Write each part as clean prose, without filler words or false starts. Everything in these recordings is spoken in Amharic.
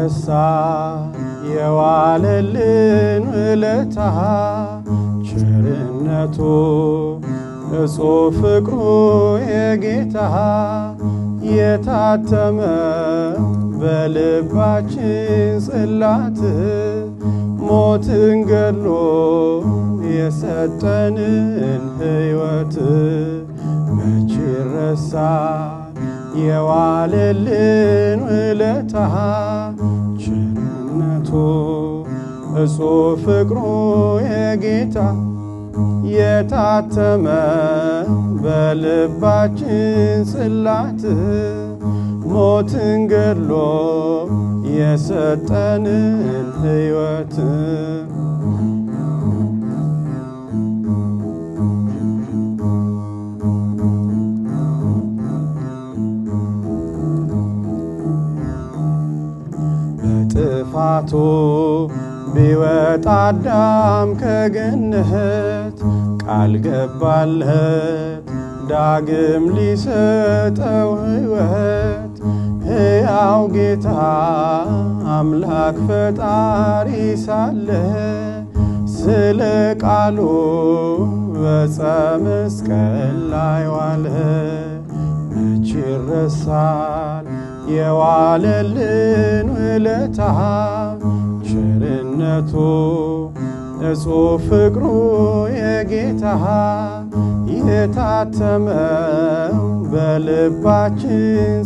ረሳ የዋለልን ውለታ ቸርነቱ እጹብ ፍቅሩ የጌታ የታተመ በልባችን ጽላት ሞትን ገድሎ የሰጠንን ሕይወት መች ይረሳል የዋለልን ውለታ ቸርነቱ እጹብ ፍቅሩ የጌታ የታተመ በልባችን ጽላት ሞትን ገድሎ የሰጠንን ሕይወት በጥፋቱ ቢወጣ አዳም ከገነት ቃል ገባለት ዳግም ሊሰጠው ሕይወት ሕያው ጌታ አምላክ ፈጣሪ ሳለ ስለ ቃሉ በዕፀ መስቀል ላይ ዋለ መች ይረሳል የዋለልን ውለታ ቸርነቱ እጹብ ፍቅሩ የጌታ የታተመው በልባችን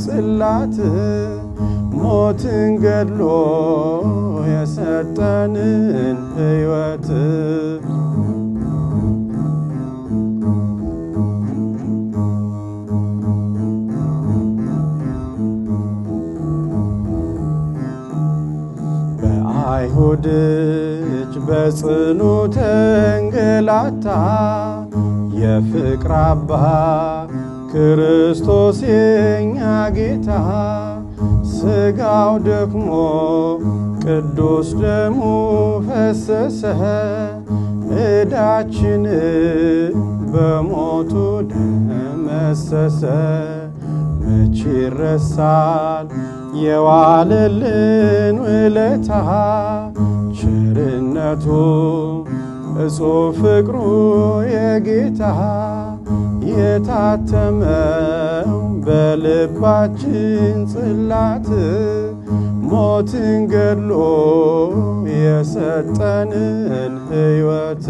ጽላት ሞትን ገድሎ የሰጠንን ሕይወት በአይሁድ እጅ በጽኑ ተንገላታ የፍቅር አባት ክርስቶስ የኛ ጌታ ሥጋው ደክሞ ቅዱስ ደሙ ፈሰሰ ዕዳችን በሞቱ ደመሰሰ መች ይረሳል የዋለልን ውለታ ቸርነቱ እጹብ ፍቅሩ የጌታ የታተመው በልባችን ጽላት ሞትን ገድሎ የሰጠንን ሕይወት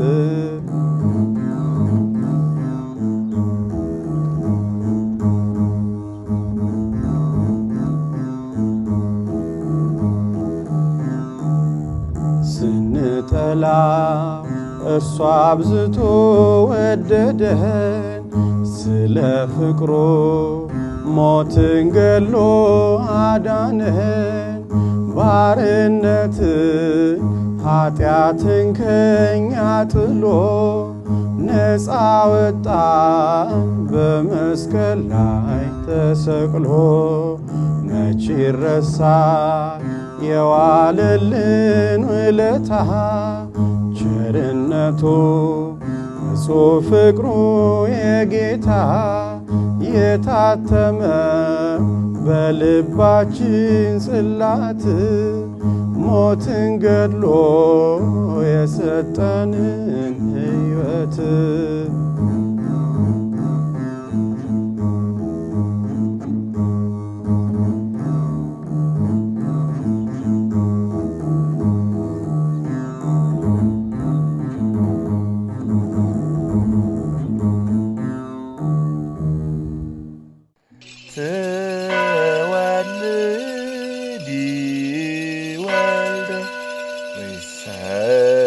ስንጠላ እርሱ አብዝቶ ወደደን ስለ ፍቅሩ ሞትን ገድሎ አዳነን ባርነት ኃጢአትን ከኛ ጥሎ ነፃ ወጣን በመስቀል ላይ ተሰቅሎ መች ይረሳል የዋለልን ውለታ ቸርነቱ እጹብ ፍቅሩ የጌታ የታተመ በልባችን ጽላት ሞትን ገድሎ የሰጠንን ሕይወት ትወልዲ ወልደ ወይሰመይ